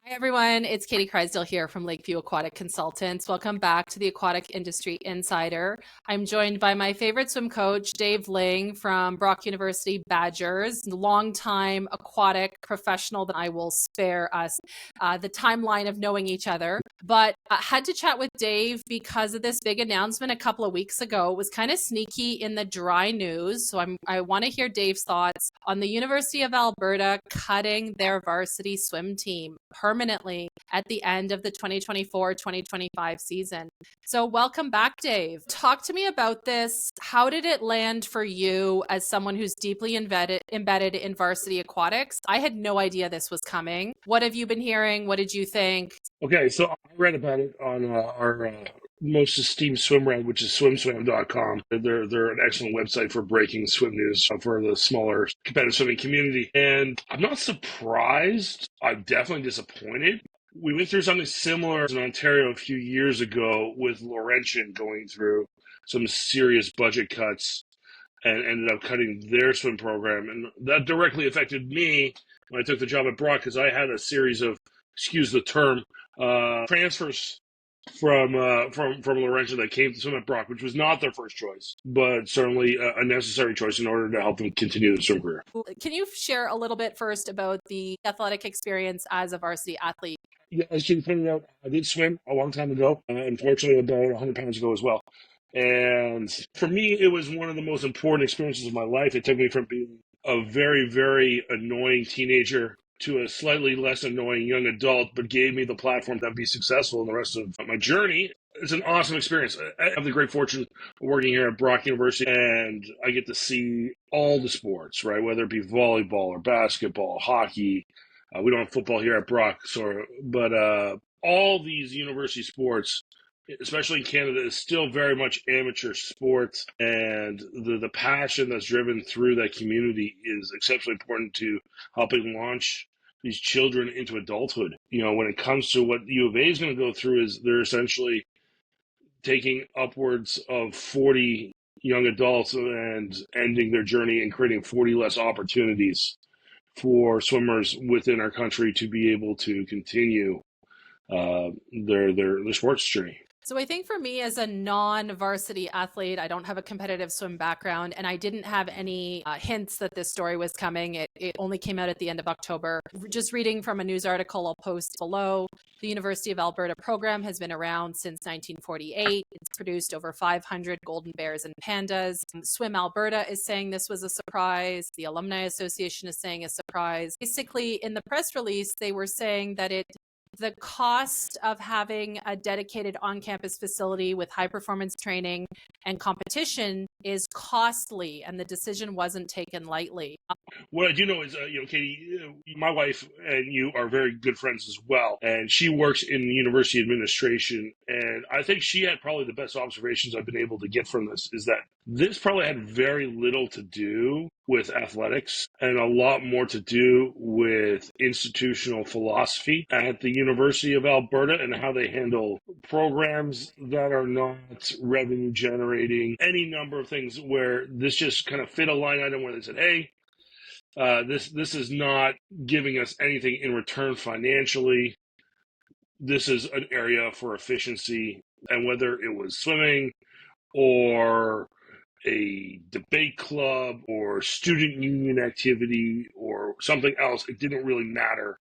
Hi, everyone. It's Katie Crysdale here from Lakeview Aquatic Consultants. Welcome back to the Aquatic Industry Insider. I'm joined by my favorite swim coach, Dave Ling from Brock University Badgers, longtime aquatic professional that I will spare us the timeline of knowing each other. But I had to chat with Dave because of this big announcement a couple of weeks ago. It was kind of sneaky in the dry news. So I want to hear Dave's thoughts on the University of Alberta cutting their varsity swim team permanently at the end of the 2024-2025 season. So welcome back, Dave. Talk to me about this. How did it land for you as someone who's deeply embedded in varsity aquatics? I had no idea this was coming. What have you been hearing? What did you think? Okay, so I read about it on our most esteemed swim rag, which is swimswam.com. They're an excellent website for breaking swim news for the smaller competitive swimming community. And I'm not surprised. I'm definitely disappointed. We went through something similar in Ontario a few years ago with Laurentian going through some serious budget cuts and ended up cutting their swim program. And that directly affected me when I took the job at Brock because I had a series of, excuse the term, transfers from Laurentian that came to swim at Brock, which was not their first choice, but certainly a necessary choice in order to help them continue their swim career. Can you share a little bit first about the athletic experience as a varsity athlete? Yeah, as you pointed out, I did swim a long time ago, unfortunately about 100 pounds ago as well. And for me, it was one of the most important experiences of my life. It took me from being a very, very annoying teenager to a slightly less annoying young adult, but gave me the platform to be successful in the rest of my journey. It's an awesome experience. I have the great fortune of working here at Brock University, and I get to see all the sports, right? Whether it be volleyball or basketball, hockey. We don't have football here at Brock, but all these university sports, especially in Canada, is still very much amateur sports, and the passion that's driven through that community is exceptionally important to helping launch these children into adulthood. You know, when it comes to what U of A is going to go through, is they're essentially taking upwards of 40 young adults and ending their journey and creating 40 less opportunities for swimmers within our country to be able to continue their sports journey. So I think for me as a non-varsity athlete, I don't have a competitive swim background, and I didn't have any hints that this story was coming. It only came out at the end of October. Just reading from a news article I'll post below, the University of Alberta program has been around since 1948. It's produced over 500 golden bears and pandas. Swim Alberta is saying this was a surprise. The Alumni Association is saying a surprise. Basically, in the press release, they were saying that the cost of having a dedicated on-campus facility with high-performance training and competition is costly, and the decision wasn't taken lightly. What I do know is, Katie, my wife and you are very good friends as well, and she works in the university administration, and I think she had probably the best observations I've been able to get from this, is that this probably had very little to do with athletics and a lot more to do with institutional philosophy at the University of Alberta and how they handle programs that are not revenue generating, any number of things where this just kind of fit a line item where they said, hey, this is not giving us anything in return financially. This is an area for efficiency. And whether it was swimming or a debate club or student union activity or something else, it didn't really matter.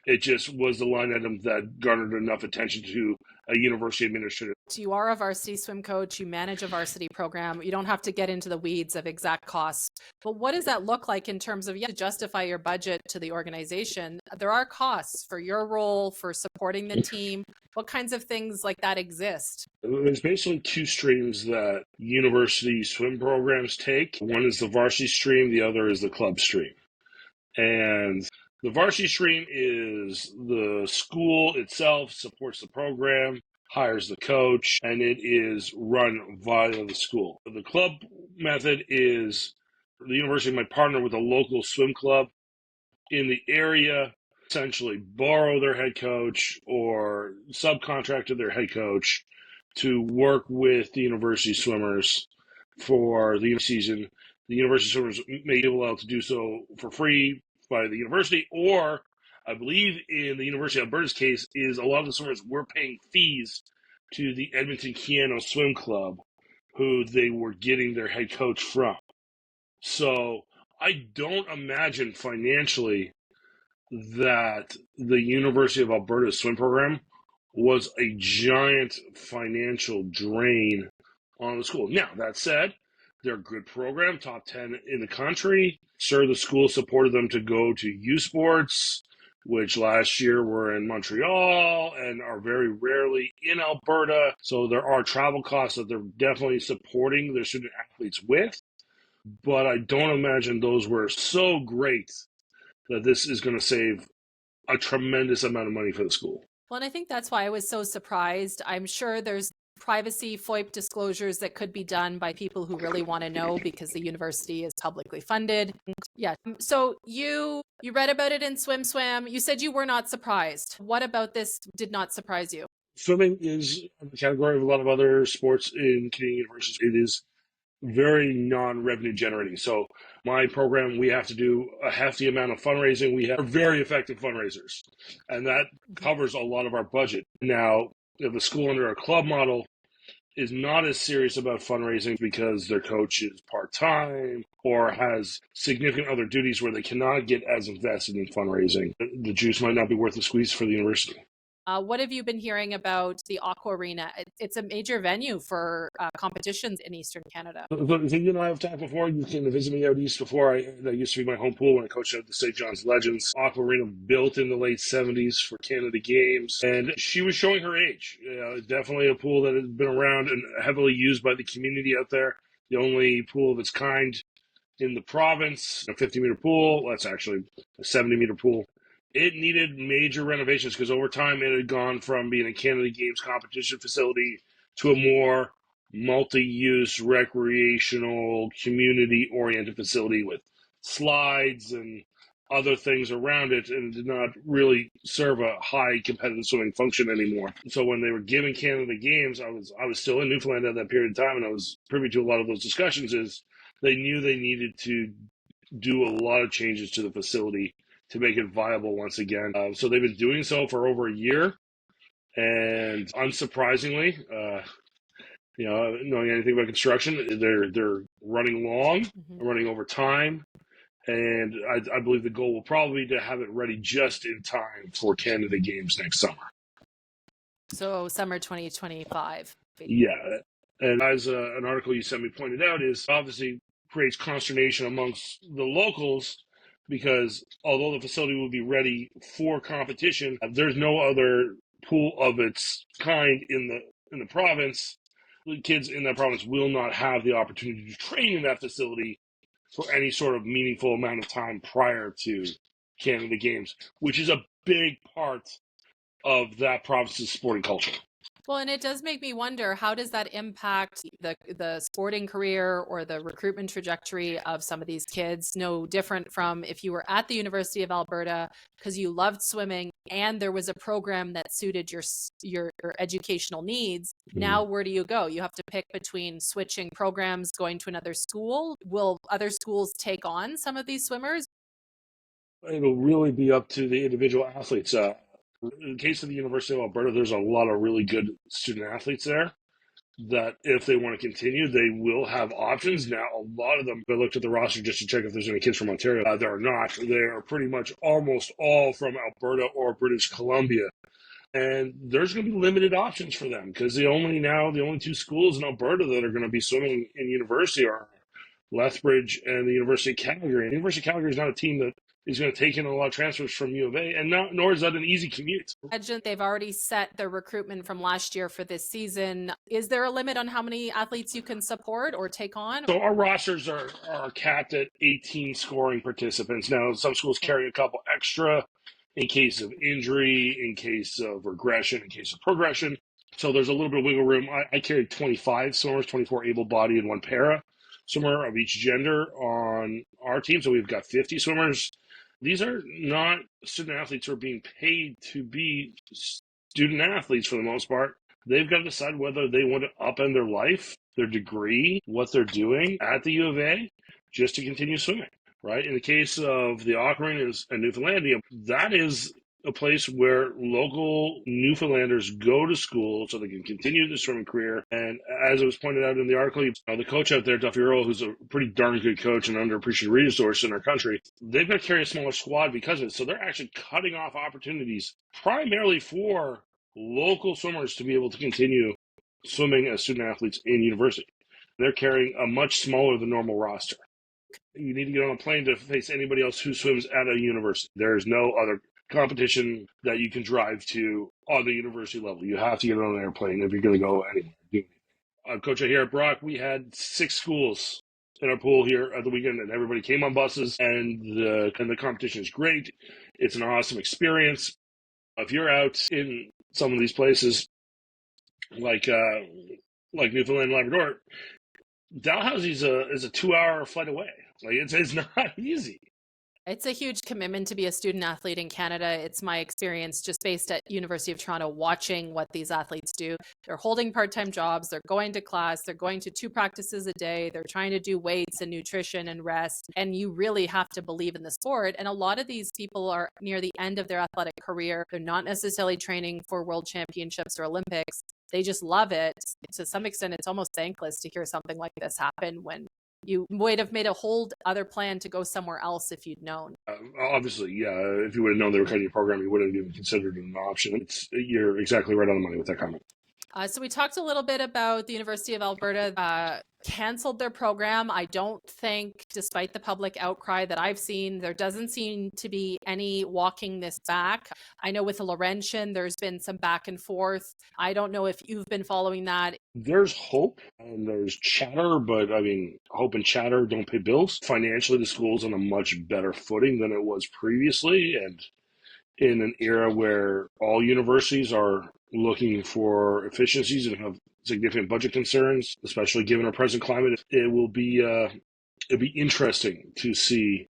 It just was the line item that garnered enough attention to a university administrator. You are a varsity swim coach, you manage a varsity program. You don't have to get into the weeds of exact costs. But what does that look like in terms of, to justify your budget to the organization? There are costs for your role, for supporting the team. What kinds of things like that exist? There's basically two streams that university swim programs take. One is the varsity stream, the other is the club stream. And the varsity stream is the school itself supports the program, hires the coach, and it is run via the school. The club method is the university might partner with a local swim club in the area, essentially borrow their head coach or subcontract their head coach to work with the university swimmers for the season. The university swimmers may be allowed to do so for free by the university, or I believe in the University of Alberta's case is a lot of the swimmers were paying fees to the Edmonton Keano Swim Club, who they were getting their head coach from. So I don't imagine financially that the University of Alberta swim program was a giant financial drain on the school. Now, that said, they're a good program, top 10 in the country. Sure, the school supported them to go to U Sports, which last year were in Montreal and are very rarely in Alberta. So there are travel costs that they're definitely supporting their student athletes with. But I don't imagine those were so great that this is going to save a tremendous amount of money for the school. Well, and I think that's why I was so surprised. I'm sure there's privacy FOIP disclosures that could be done by people who really want to know because the university is publicly funded. Yeah. So you read about it in Swim Swam. You said you were not surprised. What about this did not surprise you? Swimming is in the category of a lot of other sports in Canadian universities. It is very non-revenue generating. So my program, we have to do a hefty amount of fundraising. We have very effective fundraisers, and that covers a lot of our budget. Now, if the school under a club model is not as serious about fundraising because their coach is part-time or has significant other duties where they cannot get as invested in fundraising, the juice might not be worth the squeeze for the university. What have you been hearing about the Aqua Arena? It's a major venue for competitions in Eastern Canada. The thing you and I have talked before, you came to visit me out east before. That used to be my home pool when I coached at the St. John's Legends. Aqua Arena built in the late 70s for Canada Games, and she was showing her age. Definitely a pool that has been around and heavily used by the community out there. The only pool of its kind in the province, a 50-meter pool. That's actually a 70-meter pool. It needed major renovations because over time it had gone from being a Canada Games competition facility to a more multi-use, recreational, community-oriented facility with slides and other things around it, and it did not really serve a high competitive swimming function anymore. So when they were giving Canada Games, I was still in Newfoundland at that period of time, and I was privy to a lot of those discussions. Is they knew they needed to do a lot of changes to the facility to make it viable once again. So they've been doing so for over a year, and unsurprisingly, knowing anything about construction, they're running long, running over time, and I believe the goal will probably be to have it ready just in time for Canada Games next summer. So summer 2025. Yeah, and as an article you sent me pointed out, is obviously creates consternation amongst the locals, because although the facility will be ready for competition, there's no other pool of its kind in the province. The kids in that province will not have the opportunity to train in that facility for any sort of meaningful amount of time prior to Canada Games, which is a big part of that province's sporting culture. Well, and it does make me wonder, how does that impact the sporting career or the recruitment trajectory of some of these kids? No different from if you were at the University of Alberta because you loved swimming and there was a program that suited your educational needs. Now, where do you go? You have to pick between switching programs, going to another school. Will other schools take on some of these swimmers? It'll really be up to the individual athletes. In the case of the University of Alberta, there's a lot of really good student athletes there that if they want to continue, they will have options. Now, a lot of them, I looked at the roster just to check if there's any kids from Ontario. There are not. They are pretty much almost all from Alberta or British Columbia. And there's going to be limited options for them because the only two schools in Alberta that are going to be swimming in university are Lethbridge and the University of Calgary. And the University of Calgary is not a team that is going to take in a lot of transfers from U of A, and nor is that an easy commute. Imagine they've already set their recruitment from last year for this season. Is there a limit on how many athletes you can support or take on? So our rosters are capped at 18 scoring participants. Now, some schools carry a couple extra in case of injury, in case of regression, in case of progression. So there's a little bit of wiggle room. I carry 25 swimmers, 24 able-bodied and one para swimmer of each gender on our team. So we've got 50 swimmers. These are not student athletes who are being paid to be student athletes for the most part. They've got to decide whether they want to upend their life, their degree, what they're doing at the U of A, just to continue swimming, right? In the case of the Aquatic and Newfoundlandia, that is a place where local Newfoundlanders go to school so they can continue their swimming career. And as it was pointed out in the article, the coach out there, Duffy Earl, who's a pretty darn good coach and underappreciated resource in our country, they've got to carry a smaller squad because of it. So they're actually cutting off opportunities primarily for local swimmers to be able to continue swimming as student athletes in university. They're carrying a much smaller than normal roster. You need to get on a plane to face anybody else who swims at a university. There's no other competition that you can drive to on the university level. You have to get on an airplane if you're going to go anywhere. Coach, here at Brock, we had 6 schools in our pool here at the weekend, and everybody came on buses, and the competition is great. It's an awesome experience. If you're out in some of these places, like Newfoundland and Labrador, Dalhousie is a 2-hour flight away. Like it's not easy. It's a huge commitment to be a student athlete in Canada. It's my experience just based at University of Toronto watching what these athletes do. They're holding part-time jobs, they're going to class, they're going to 2 practices a day, they're trying to do weights and nutrition and rest, and you really have to believe in the sport. And a lot of these people are near the end of their athletic career. They're not necessarily training for world championships or Olympics. They just love it. To some extent, it's almost thankless to hear something like this happen when you might have made a whole other plan to go somewhere else if you'd known. Obviously, yeah. If you would have known they were cutting your program, you wouldn't have even considered it an option. You're exactly right on the money with that comment. So we talked a little bit about the University of Alberta canceled their program. I don't think, despite the public outcry that I've seen, there doesn't seem to be any walking this back. I know with the Laurentian, there's been some back and forth. I don't know if you've been following that. There's hope and there's chatter, but I mean, hope and chatter don't pay bills. Financially, the school's on a much better footing than it was previously. And in an era where all universities are looking for efficiencies and have significant budget concerns, especially given our present climate, it'll be interesting to see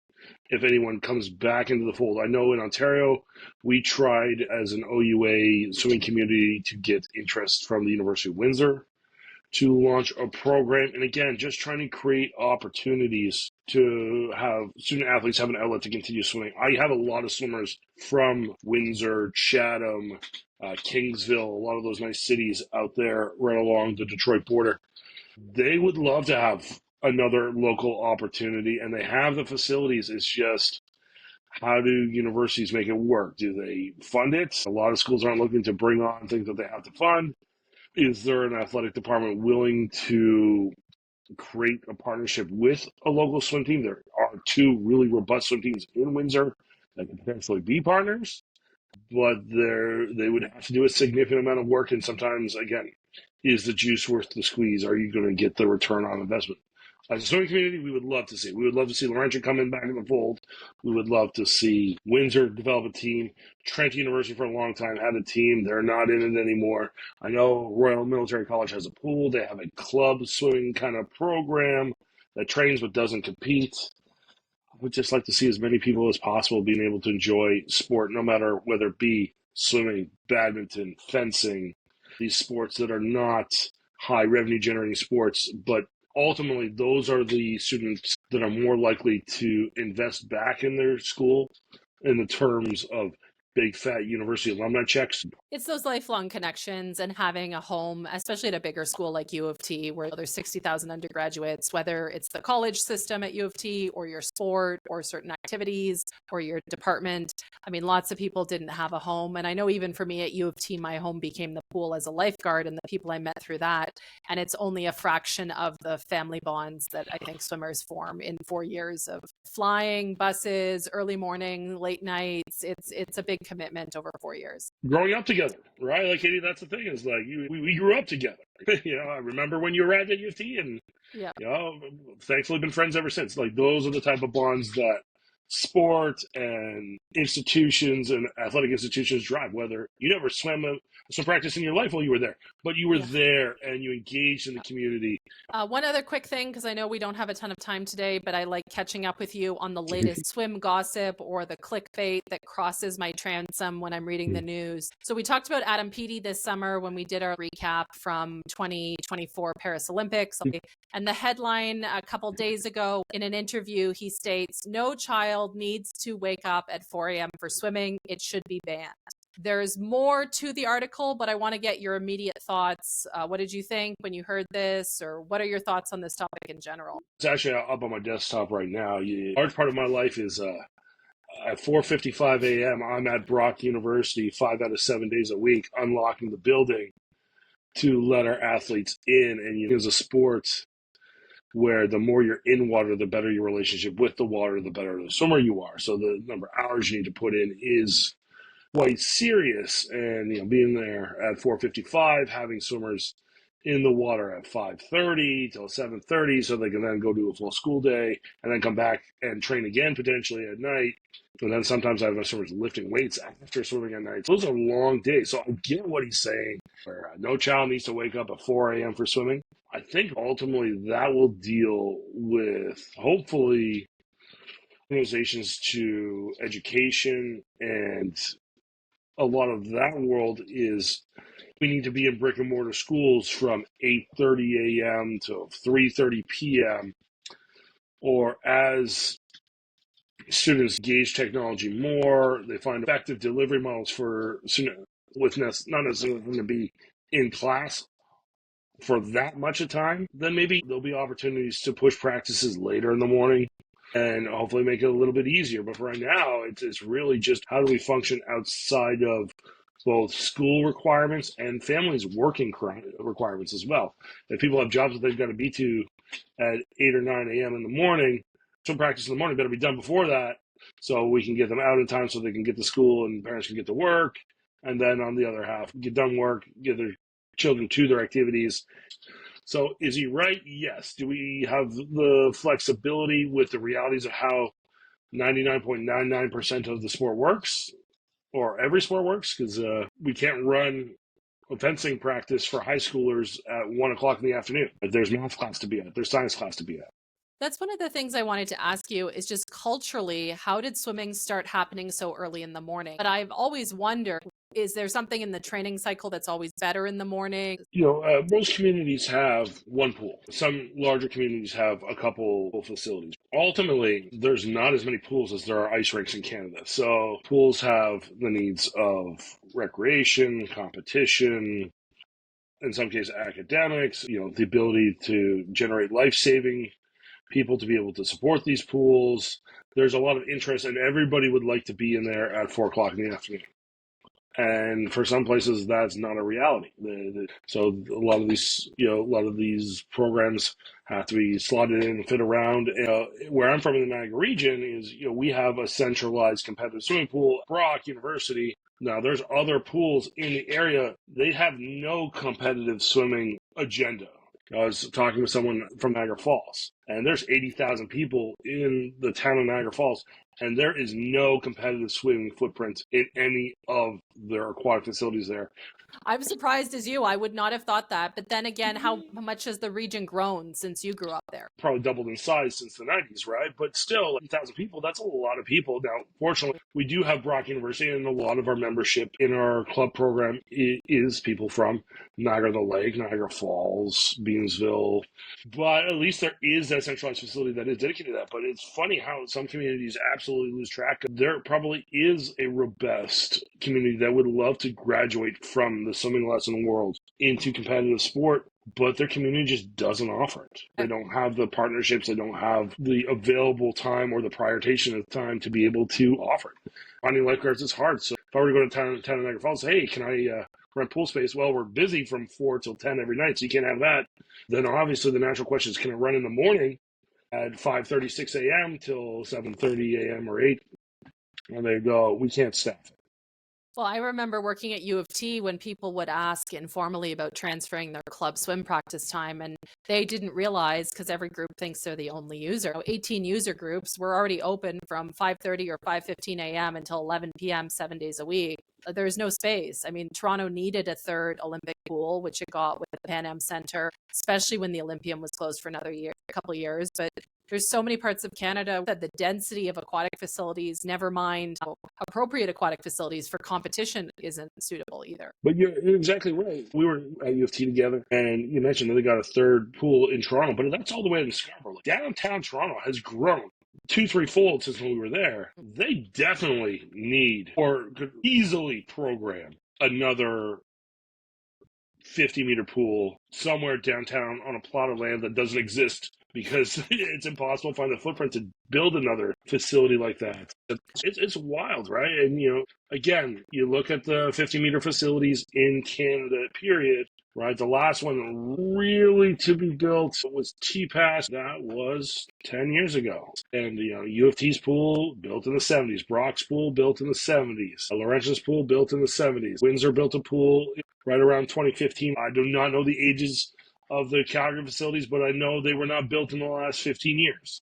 if anyone comes back into the fold. I know in Ontario, we tried as an OUA swimming community to get interest from the University of Windsor to launch a program. And again, just trying to create opportunities to have student athletes have an outlet to continue swimming. I have a lot of swimmers from Windsor, Chatham, Kingsville, a lot of those nice cities out there right along the Detroit border. They would love to have another local opportunity, and they have the facilities. It's just, how do universities make it work? Do they fund it? A lot of schools aren't looking to bring on things that they have to fund. Is there an athletic department willing to create a partnership with a local swim team? There are 2 really robust swim teams in Windsor that could potentially be partners, but they would have to do a significant amount of work. And sometimes, again, is the juice worth the squeeze? Are you going to get the return on investment? As a swimming community, we would love to see. We would love to see Laurentian come in back in the fold. We would love to see Windsor develop a team. Trent University for a long time had a team. They're not in it anymore. I know Royal Military College has a pool. They have a club swimming kind of program that trains but doesn't compete. I would just like to see as many people as possible being able to enjoy sport, no matter whether it be swimming, badminton, fencing, these sports that are not high revenue generating sports, but ultimately, those are the students that are more likely to invest back in their school in the terms of big, fat university alumni checks. It's those lifelong connections and having a home, especially at a bigger school like U of T, where there's 60,000 undergraduates, whether it's the college system at U of T or your sport or certain activities or your department. I mean, lots of people didn't have a home. And I know even for me at U of T, my home became the pool as a lifeguard and the people I met through that. And it's only a fraction of the family bonds that I think swimmers form in 4 years of flying, buses, early morning, late nights. It's a big commitment over 4 years. Growing up together, right? Like, Katie, that's the thing, is like we grew up together. I remember when you were at U of T, and thankfully been friends ever since. Like, those are the type of bonds that sport and institutions and athletic institutions drive. Whether you never swam some practice in your life while you were there, but you were there and you engaged in the community. One other quick thing, because I know we don't have a ton of time today, but I like catching up with you on the latest swim gossip or the clickbait that crosses my transom when I'm reading the news. So we talked about Adam Peaty this summer when we did our recap from 2024 Paris Olympics. And the headline a couple days ago in an interview, he states, "No child child needs to wake up at 4 a.m. for swimming, it should be banned. There's more to the article, but I want to get your immediate thoughts. What did you think when you heard this, or what are your thoughts on this topic in general? It's actually up on my desktop right now. A large part of my life is at 4:55 a.m. I'm at Brock University 5 out of 7 days a week, unlocking the building to let our athletes in. And it's a sport where the more you're in water, the better your relationship with the water, the better the swimmer you are. So the number of hours you need to put in is quite serious. And being there at 4:55, having swimmers in the water at 5:30 till 7:30, so they can then go do a full school day and then come back and train again potentially at night. And then sometimes I have my swimmers lifting weights after swimming at night. Those are long days. So I get what he's saying, where no child needs to wake up at 4 a.m. for swimming. I think ultimately that will deal with, hopefully, organizations to education, and a lot of that world is we need to be in brick and mortar schools from 8:30 a.m. to 3:30 p.m. Or as students engage technology more, they find effective delivery models for students with not necessarily going to be in class for that much of time, then maybe there'll be opportunities to push practices later in the morning and hopefully make it a little bit easier. But for right now, it's really just how do we function outside of both school requirements and families' working requirements as well. If people have jobs that they've got to be to at 8 or 9 a.m. in the morning, some practice in the morning better be done before that so we can get them out in time so they can get to school and parents can get to work. And then on the other half, get done work, get their children to their activities. So is he right? Yes. Do we have the flexibility with the realities of how 99.99% of the sport works, or every sport works? Because we can't run a fencing practice for high schoolers at 1 o'clock in the afternoon. There's math class to be at. There's science class to be at. That's one of the things I wanted to ask you is just culturally, how did swimming start happening so early in the morning? But I've always wondered, is there something in the training cycle that's always better in the morning? Most communities have one pool. Some larger communities have a couple facilities. Ultimately, there's not as many pools as there are ice rinks in Canada. So pools have the needs of recreation, competition, in some cases academics, the ability to generate life-saving people to be able to support these pools. There's a lot of interest, and everybody would like to be in there at 4 o'clock in the afternoon. And for some places, that's not a reality. So a lot of these programs have to be slotted in and fit around. Where I'm from in the Niagara region is, we have a centralized competitive swimming pool at Brock University. Now, there's other pools in the area. They have no competitive swimming agenda. I was talking with someone from Niagara Falls, and there's 80,000 people in the town of Niagara Falls, and there is no competitive swimming footprint in any of their aquatic facilities there. I'm surprised as you. I wowould not have thought that. But then again, how much has the region grown since you grew up there? Probably doubled in size since the 90s, right? But still, 80,000 people, that's a lot of people. Now, fortunately, we do have Brock University, and a lot of our membership in our club program is people from Niagara-on-the-Lake, Niagara Falls, Beamsville. But at least there is that centralized facility that is dedicated to that. But it's funny how some communities absolutely lose track. There probably is a robust community that would love to graduate from the swimming lesson world into competitive sport, but their community just doesn't offer it. They don't have the partnerships, they don't have the available time or the prioritization of time to be able to offer it. Finding lifeguards is hard. So if I were to go to town of Niagara Falls, hey, can I rent pool space? Well, we're busy from 4 till 10 every night, so you can't have that. Then obviously the natural question is, can I run in the morning at 5:30, 6 a.m. till 7:30 a.m. or 8? And they go, we can't staff it. Well, I remember working at U of T when people would ask informally about transferring their club swim practice time, and they didn't realize, because every group thinks they're the only user. 18 user groups were already open from 5:30 or 5:15 a.m. until 11 p.m. 7 days a week. There's no space. I mean, Toronto needed a third Olympic pool, which it got with the Pan Am Centre, especially when the Olympium was closed for another year, a couple of years. But there's so many parts of Canada that the density of aquatic facilities, never mind appropriate aquatic facilities for competition, isn't suitable either. But you're exactly right. We were at U of T together, and you mentioned that they got a third pool in Toronto, but that's all the way in Scarborough. Downtown Toronto has grown 2, 3-fold since when we were there. They definitely need or could easily program another 50-meter pool somewhere downtown on a plot of land that doesn't exist because it's impossible to find the footprint to build another facility like that. It's wild, right? And, again, you look at the 50-meter facilities in Canada, period, right? The last one really to be built was TPAS. That was 10 years ago. And, U of T's pool built in the 70s. Brock's pool built in the 70s. Laurentian's pool built in the 70s. Windsor built a pool right around 2015. I do not know the ages of the Calgary facilities, but I know they were not built in the last 15 years.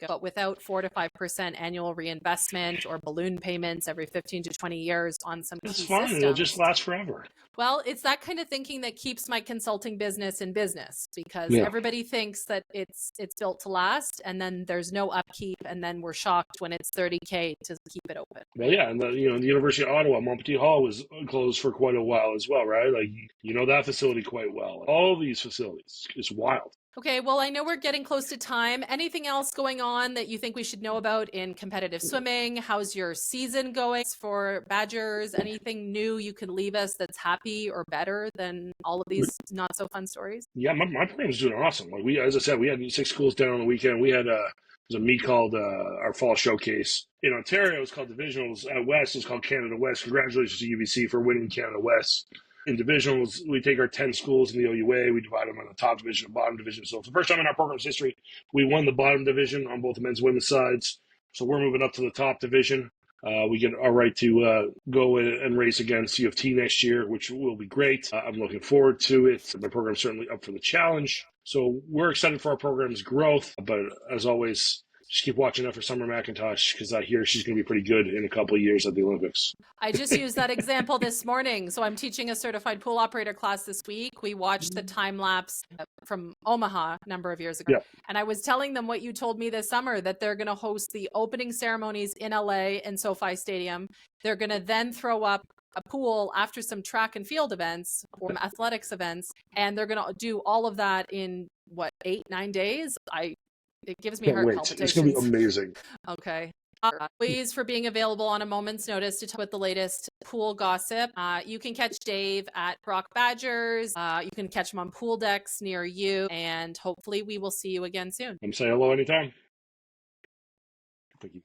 But without 4 to 5% annual reinvestment or balloon payments every 15 to 20 years on some key systems. It's fine. It'll just last forever. Well, it's that kind of thinking that keeps my consulting business in business, because everybody thinks that it's built to last, and then there's no upkeep, and then we're shocked when it's $30K to keep it open. Well, yeah, and the University of Ottawa, Montpetit Hall was closed for quite a while as well, right? Like, that facility quite well. All these facilities, it's wild. Okay, well, I know we're getting close to time. Anything else going on that you think we should know about in competitive swimming? How's your season going for Badgers? Anything new you can leave us that's happy or better than all of these not so fun stories? Yeah, my program's doing awesome. Like, as I said, we had 6 schools down on the weekend. We had there's a meet called our Fall Showcase. In Ontario, it's called Divisionals. At West, it's called Canada West. Congratulations to UBC for winning Canada West. In divisionals, we take our 10 schools in the OUA, we divide them on the top division and bottom division. So it's the first time in our program's history, we won the bottom division on both the men's and women's sides. So we're moving up to the top division. We get our right to go and race against U of T next year, which will be great. I'm looking forward to it. The program's certainly up for the challenge. So we're excited for our program's growth. But as always, just keep watching out for Summer McIntosh, because I hear she's going to be pretty good in a couple of years at the Olympics. I just used that example this morning. So I'm teaching a certified pool operator class this week. We watched the time lapse from Omaha a number of years ago. And I was telling them what you told me this summer, that they're going to host the opening ceremonies in LA in SoFi Stadium. They're going to then throw up a pool after some track and field events or athletics events. And they're going to do all of that in 8-9 days. It gives me heart palpitations. It's going to be amazing. Okay. Please for being available on a moment's notice to talk about the latest pool gossip. You can catch Dave at Brock Badgers. You can catch him on pool decks near you, and hopefully we will see you again soon. Say hello anytime. Thank you.